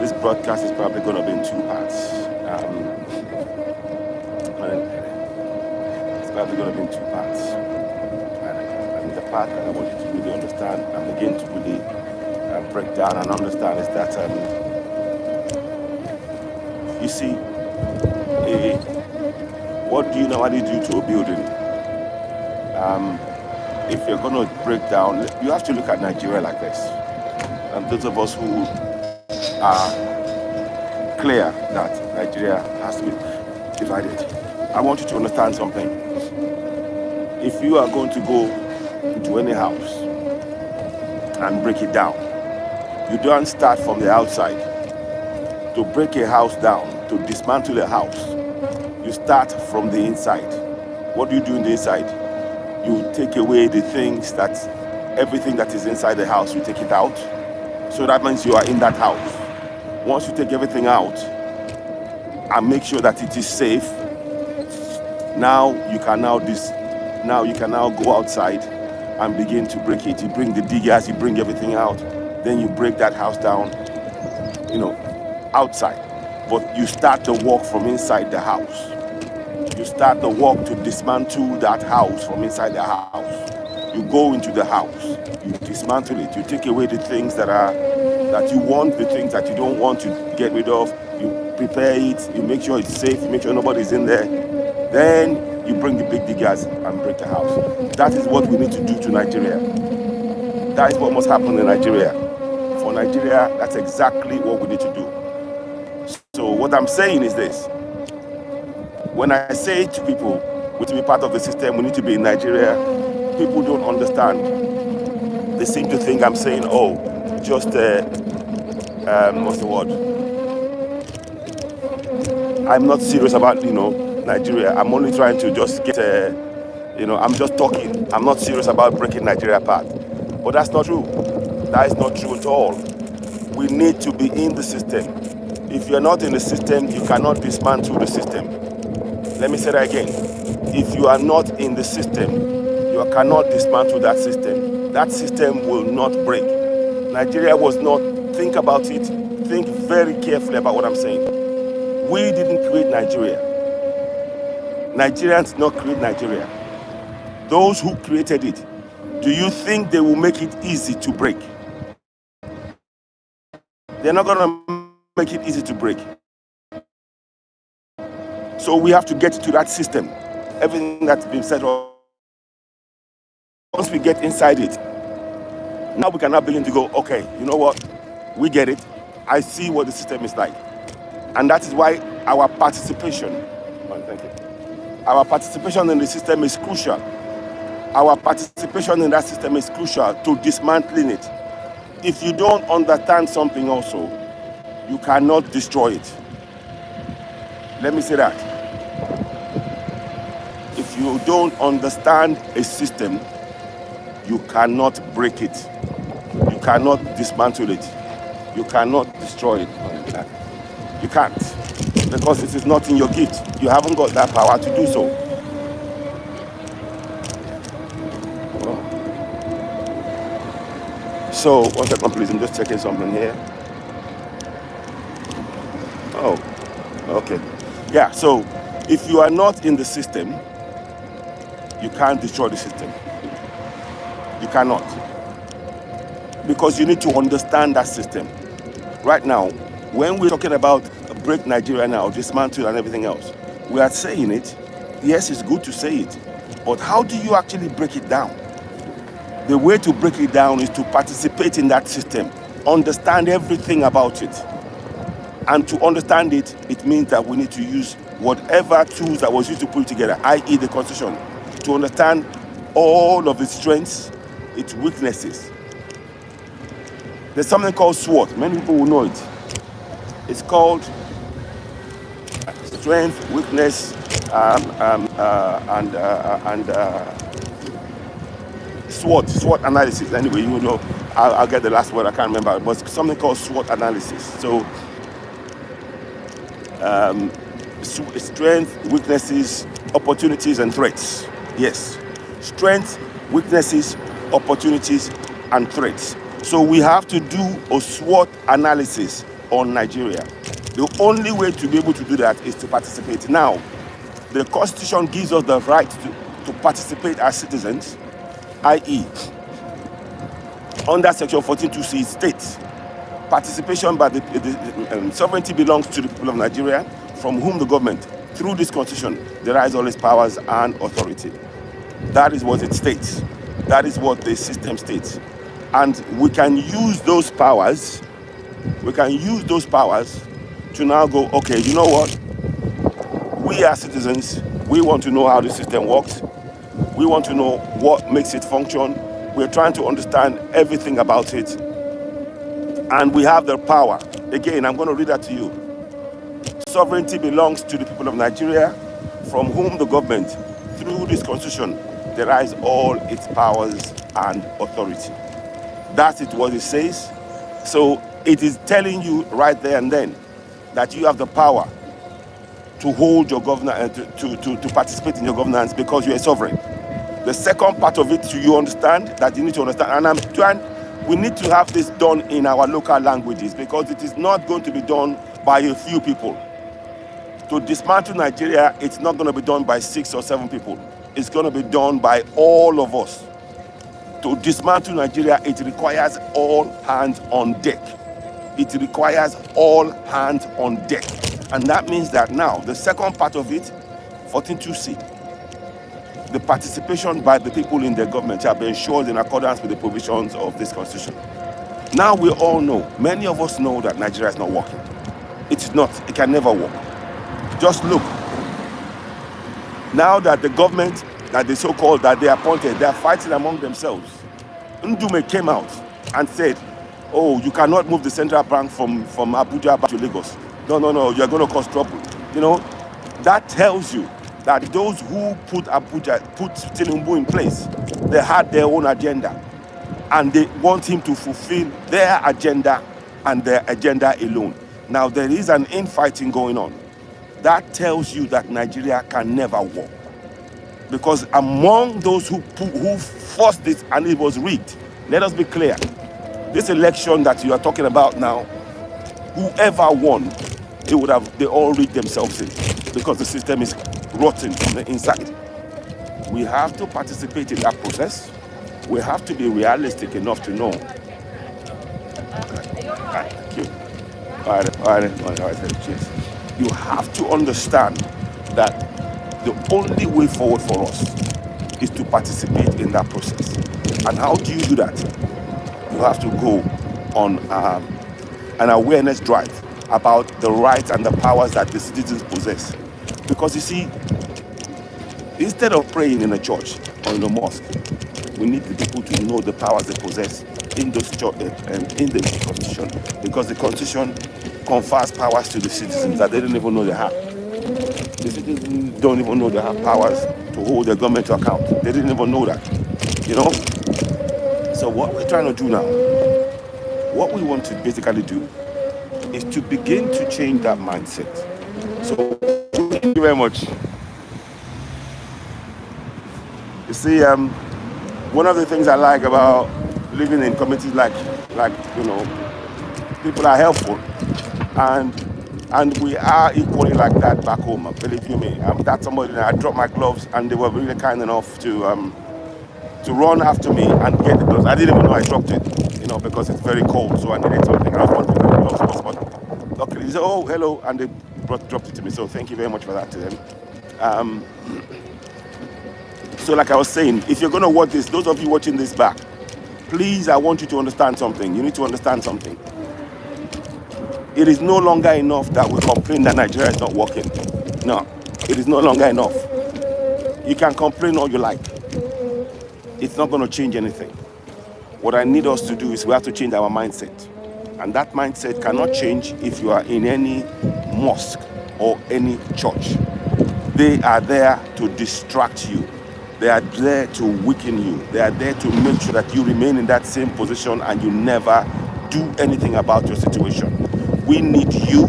this broadcast is probably going to be in two parts. It's probably going to be in two parts. And the part that I want you to really understand and begin to really break down and understand is that, you see, what do you normally do to a building? If you're going to break down, you have to look at Nigeria like this. And those of us who are clear that Nigeria has to be divided, I want you to understand something. If you are going to go into any house and break it down, you don't start from the outside. To break a house down, to dismantle a house, you start from the inside. What do you do in the inside? You take away the things everything that is inside the house, you take it out. So that means you are in that house. Once you take everything out and make sure that it is safe, now you can now go outside and begin to break it. You bring the diggers, you bring everything out, then you break that house down, outside. But you start the work from inside the house. You start the work to dismantle that house from inside the house. You go into the house, you dismantle it, you take away the things that you want, the things that you don't want to get rid of, you prepare it, you make sure it's safe, you make sure nobody's in there. Then you bring the big diggers and break the house. That is what we need to do to Nigeria. That is what must happen in Nigeria. For Nigeria, that's exactly what we need to do. So what I'm saying is this. When I say to people, we need to be part of the system, we need to be in Nigeria, people don't understand. They seem to think I'm saying, just, what's the word? I'm not serious about, Nigeria. I'm only trying to just get, I'm just talking. I'm not serious about breaking Nigeria apart. But that's not true. That is not true at all. We need to be in the system. If you're not in the system, you cannot dismantle the system. Let me say that again. If you are not in the system, you cannot dismantle that system. That system will not break. Nigeria was not, think about it, think very carefully about what I'm saying. We didn't create Nigeria. Nigerians did not create Nigeria. Those who created it, do you think they will make it easy to break? They're not going to make it easy to break. So we have to get to that system. Everything that's been said, once we get inside it, now we can now begin to go, okay, you know what? We get it. I see what the system is like. And that is why our participation, our participation in the system is crucial. Our participation in that system is crucial to dismantling it. If you don't understand something also, you cannot destroy it. Let me say that. If you don't understand a system, you cannot break it. You cannot dismantle it. You cannot destroy it. You can't. Because it is not in your gift. You haven't got that power to do so. So, one second please, I'm just checking something here. Oh, okay. Yeah, so if you are not in the system, you can't destroy the system. You cannot. Because you need to understand that system. Right now, when we're talking about break Nigeria now, dismantle and everything else, we are saying it. Yes, it's good to say it. But how do you actually break it down? The way to break it down is to participate in that system. Understand everything about it. And to understand it, it means that we need to use whatever tools that was used to put it together, i.e. the Constitution, to understand all of its strengths, its weaknesses. There's something called SWOT. Many people will know it. It's called strength, weakness, and SWOT analysis. Anyway, you know, I'll get the last word. I can't remember. But it's something called SWOT analysis. So, strength, weaknesses, opportunities, and threats. Yes, strength, weaknesses, opportunities, and threats. So we have to do a SWOT analysis on Nigeria. The only way to be able to do that is to participate. Now, the Constitution gives us the right to participate as citizens, i.e., under Section 14(2)(c) states, participation by the sovereignty belongs to the people of Nigeria, from whom the government, through this Constitution, derives all its powers and authority. That is what it states. That is what the system states. And we can use those powers, to now go, okay, you know what? We as citizens, we want to know how the system works. We want to know what makes it function. We're trying to understand everything about it. And we have the power. Again, I'm going to read that to you. Sovereignty belongs to the people of Nigeria, from whom the government, through this Constitution, derives all its powers and authority. That's it, what it says. So it is telling you right there and then that you have the power to hold your governance, to participate in your governance, because you're a sovereign. The second part of it, you understand, that you need to understand, and we need to have this done in our local languages, because it is not going to be done by a few people. To dismantle Nigeria, it's not going to be done by 6 or 7 people. It's going to be done by all of us. To dismantle Nigeria, it requires all hands on deck. It requires all hands on deck. And that means that now, the second part of it, 14(2)(c), the participation by the people in their government shall be ensured in accordance with the provisions of this Constitution. Now we all know, many of us know that Nigeria is not working. It's not, it can never work. Just look. Now that the government, that the so-called, that they appointed, they are fighting among themselves. Ndume came out and said, oh, you cannot move the central bank from Abuja back to Lagos. No, you're going to cause trouble. You know, that tells you that those who put Tinubu in place, they had their own agenda, and they want him to fulfill their agenda and their agenda alone. Now, there is an infighting going on. That tells you that Nigeria can never work. Because among those who forced this, and it was rigged, let us be clear, this election that you are talking about now, whoever won, they all rigged themselves in, because the system is rotten from the inside. We have to participate in that process. We have to be realistic enough to know. Thank you. All right, cheers. You have to understand that the only way forward for us is to participate in that process. And how do you do that? You have to go on an awareness drive about the rights and the powers that the citizens possess. Because you see, instead of praying in a church or in a mosque, we need the people to know the powers they possess in the Constitution. Because the Constitution confers powers to the citizens that they don't even know they have. The citizens don't even know they have powers to hold their government to account. They didn't even know that, you know? So what we're trying to do now, what we want to basically do is to begin to change that mindset. So thank you very much. You see, one of the things I like about living in communities like you know, people are helpful, and we are equally like that back home. Believe you me, that's somebody that I dropped my gloves, and they were really kind enough to run after me and get the gloves. I didn't even know I dropped it, you know, because it's very cold, so I needed something. I was wondering where the gloves was, but luckily they said, oh, hello, and they dropped it to me. So thank you very much for that to them. So like I was saying, if you're going to watch this, those of you watching this back, please, I want you to understand something. You need to understand something. It is no longer enough that we complain that Nigeria is not working. No, it is no longer enough. You can complain all you like. It's not going to change anything. What I need us to do is we have to change our mindset. And that mindset cannot change if you are in any mosque or any church. They are there to distract you. They are there to weaken you. They are there to make sure that you remain in that same position and you never do anything about your situation. We need you,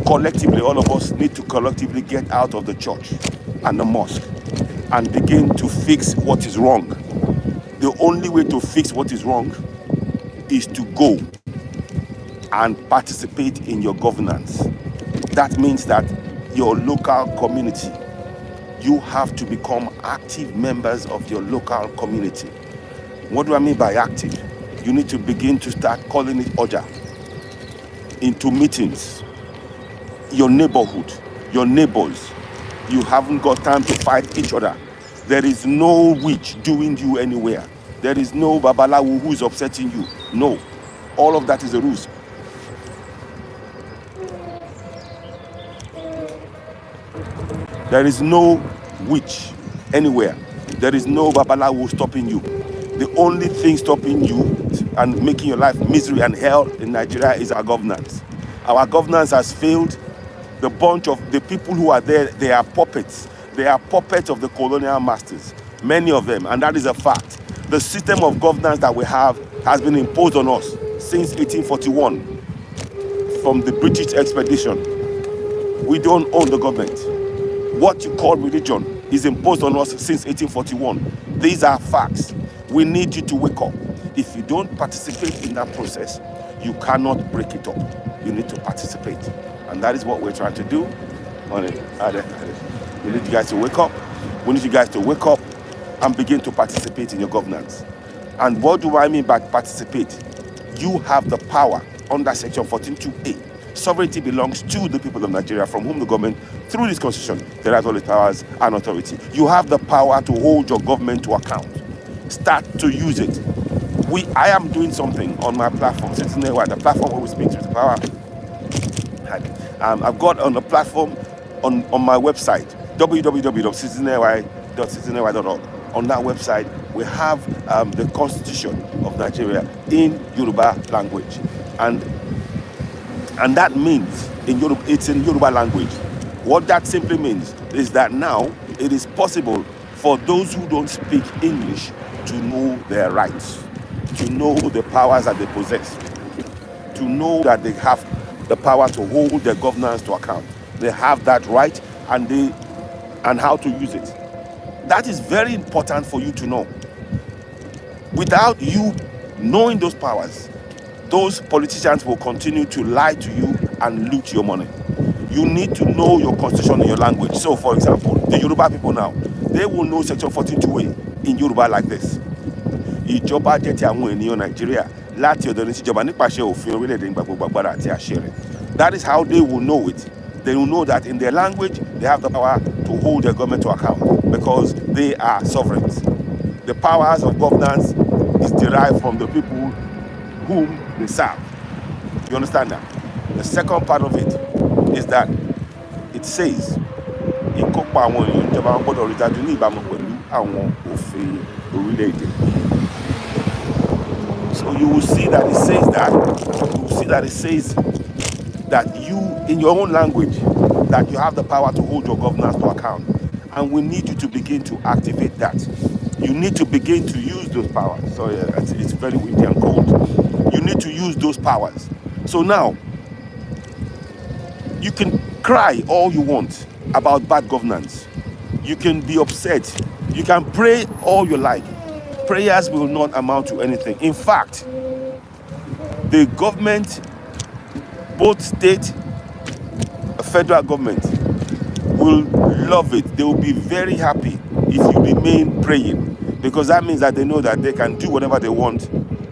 collectively, all of us need to collectively get out of the church and the mosque and begin to fix what is wrong. The only way to fix what is wrong is to go and participate in your governance. That means that your local community, you have to become active members of your local community. What do I mean by active? You need to begin to start calling it Oja into meetings. Your neighborhood, your neighbors, you haven't got time to fight each other. There is no witch doing you anywhere. There is no babalawo who is upsetting you. No, all of that is a ruse. There is no witch anywhere. There is no babalawo stopping you. The only thing stopping you and making your life misery and hell in Nigeria is our governance. Our governance has failed. The bunch of the people who are there, they are puppets. They are puppets of the colonial masters, many of them, and that is a fact. The system of governance that we have has been imposed on us since 1841 from the British expedition. We don't own the government. What you call religion is imposed on us since 1841. These are facts. We need you to wake up. If you don't participate in that process, you cannot break it up. You need to participate. And that is what we're trying to do. We need you guys to wake up. We need you guys to wake up and begin to participate in your governance. And what do I mean by participate? You have the power under Section 14.2a. Sovereignty belongs to the people of Nigeria, from whom the government, through this constitution, derives all its powers and authority. You have the power to hold your government to account. Start to use it. I am doing something on my platform, Citizenry, the platform where we speak to the power. I've got on the platform on my website, www.citizenry.org. On that website, we have the Constitution of Nigeria in Yoruba language. And that means it's in Yoruba language. What that simply means is that now it is possible for those who don't speak English to know their rights, to know the powers that they possess, to know that they have the power to hold their governance to account. They have that right and how to use it. That is very important for you to know. Without you knowing those powers, those politicians will continue to lie to you and loot your money. You need to know your constitution in your language. So, for example, the Yoruba people now, they will know Section 14.2a in Yoruba like this. Ìjọba jẹ́ ti àwọn ènìyàn Nàìjíríà láti ọ̀dọ̀ ní tíjọba nípasẹ̀ òfin orílẹ̀-èdè nígbà gbogbo agbára àti àṣẹ rẹ̀. That is how they will know it. They will know that in their language, they have the power to hold their government to account because they are sovereigns. The powers of governance is derived from the people whom they serve. You understand that? The second part of it is that it says, ìkópa àwọn èèyàn ìjọba wọn gbọ́dọ̀ rí dájú ní ìbámu pẹ̀lú àwọn òfin orílẹ̀-èdè. So you will see that it says that you, in your own language, that you have the power to hold your governance to account. And we need you to begin to activate that. You need to begin to use those powers. Sorry, it's very windy and cold. You need to use those powers. So now, you can cry all you want about bad governance. You can be upset. You can pray all you like. Prayers will not amount to anything. In fact, the government, both state, federal government, will love it. They will be very happy if you remain praying, because that means that they know that they can do whatever they want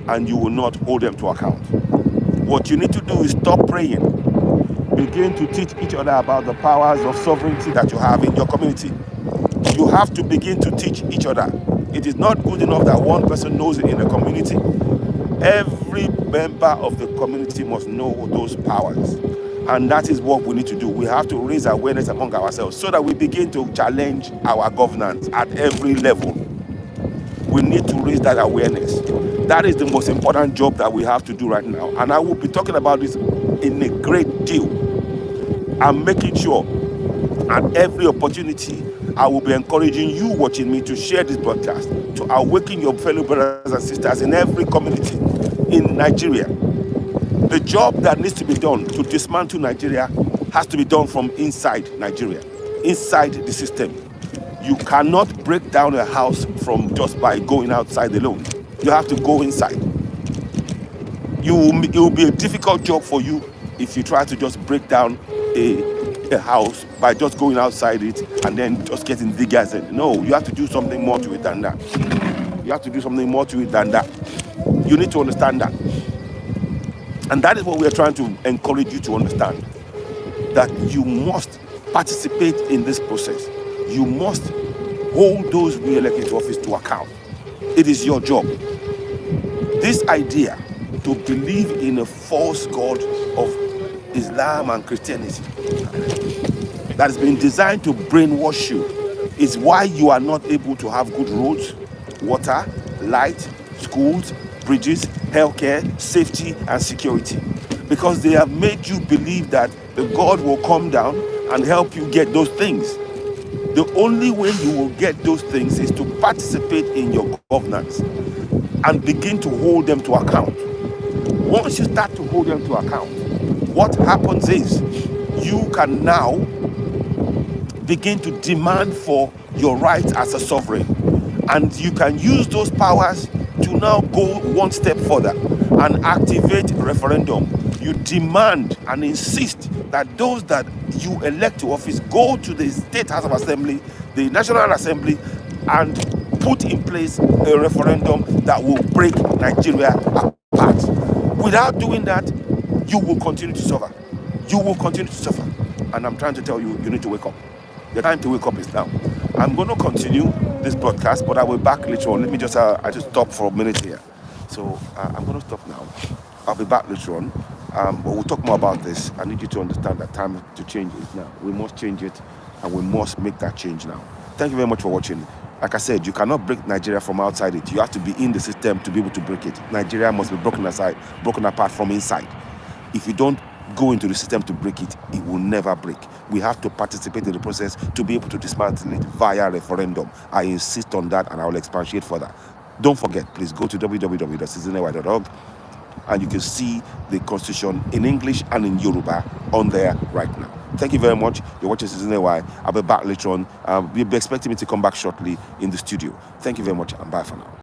and you will not hold them to account. What you need to do is stop praying. Begin to teach each other about the powers of sovereignty that you have in your community. You have to begin to teach each other. It is not good enough that one person knows it in a community. Every member of the community must know those powers. And that is what we need to do. We have to raise awareness among ourselves so that we begin to challenge our governance at every level. We need to raise that awareness. That is the most important job that we have to do right now. And I will be talking about this in a great deal. I'm making sure at every opportunity, I will be encouraging you watching me to share this broadcast, to awaken your fellow brothers and sisters in every community in Nigeria. The job that needs to be done to dismantle Nigeria has to be done from inside Nigeria, inside the system. You cannot break down a house from just by going outside alone. You have to go inside. It will be a difficult job for you if you try to just break down a house by just going outside it and then just getting diggers in. No, you have to do something more to it than that. You have to do something more to it than that. You need to understand that. And that is what we are trying to encourage you to understand. That you must participate in this process. You must hold those we elected to office to account. It is your job. This idea to believe in a false god of Islam and Christianity that has been designed to brainwash you is why you are not able to have good roads, water, light, schools, bridges, healthcare, safety, and security. Because they have made you believe that the God will come down and help you get those things. The only way you will get those things is to participate in your governance and begin to hold them to account. Once you start to hold them to account, what happens is you can now begin to demand for your rights as a sovereign. And you can use those powers to now go one step further and activate referendum. You demand and insist that those that you elect to office go to the State House of Assembly, the National Assembly, and put in place a referendum that will break Nigeria apart. Without doing that, you will continue to suffer. You will continue to suffer. And I'm trying to tell you, you need to wake up. The time to wake up is now. I'm going to continue this broadcast, but I will be back later on. Let me just, I just stop for a minute here. So I'm going to stop now. I'll be back later on. But we'll talk more about this. I need you to understand that time to change is now. We must change it, and we must make that change now. Thank you very much for watching. Like I said, you cannot break Nigeria from outside it. You have to be in the system to be able to break it. Nigeria must be broken apart from inside. If you don't go into the system to break it, it will never break. We have to participate in the process to be able to dismantle it via referendum. I insist on that, and I will expatiate further. Don't forget, please go to www.citizenry.org, and you can see the constitution in English and in Yoruba on there right now. Thank you very much. You're watching Citizen AY. I'll be back later on. You'll be expecting me to come back shortly in the studio. Thank you very much, and bye for now.